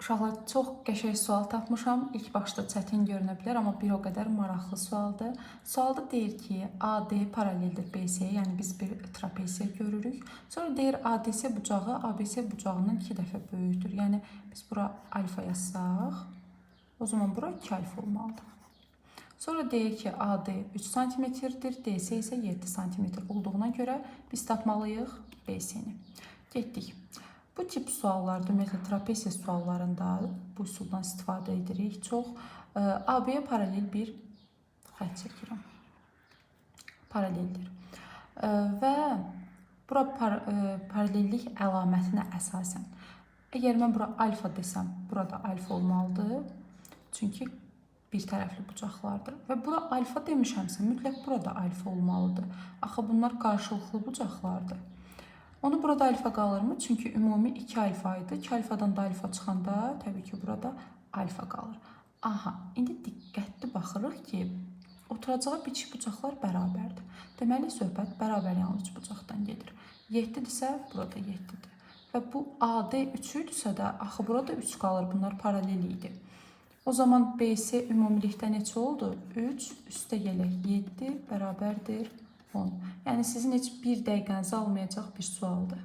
Uşaqlar, çox qəşəng sual tapmışam. İlk başda çətin görünə bilər, amma bir o qədər maraqlı sualdır. Sualda deyir ki, AD paraleldir BC-yə, yəni biz bir trapeziya görürük. Sonra deyir ADS bucağı ABC bucağından 2 dəfə böyükdür. Yəni biz bura alfa yazsaq, o zaman bura 2 alfa olmalıdır. Sonra deyir ki, AD 3 cm-dir, DC isə 7 cm olduğuna görə biz tapmalıyıq BC-ni. Getdik. Bu tip suallarda, ümumiyyətlə trapeziya suallarında bu üsuldan istifadə edirik. Çox AB-yə paralel bir xətt çəkirəm. Paraleldir. Və bura paralellik əlamətinə əsasən, əgər mən bura alfa desəm, burada alfa olmalıdır. Çünki bir tərəfli bucaqlardır. Və bura alfa demişəmsə, mütləq burada alfa olmalıdır. Axı bunlar qarşılıqlı bucaqlardır. Onu burada alfa qalırmı? Çünki ümumi 2 alfa idi. 2 alfadan da alfa çıxanda təbii ki, burada alfa qalır. Aha, indi diqqətli baxırıq ki, oturacağı biçik bucaqlar bərabərdir. Deməli, söhbət bərabər yanlış bucaqdan gedir. 7-dirsə, burada 7-dir. Və bu AD 3-üdürsə də, axı burada 3 qalır. Bunlar paralel idi. O zaman BC ümumilikdə neçə oldu? 3 üstə gələk 7 bərabərdir 10. Yəni sizin heç bir dəqiqənizi almayacaq bir sualdır.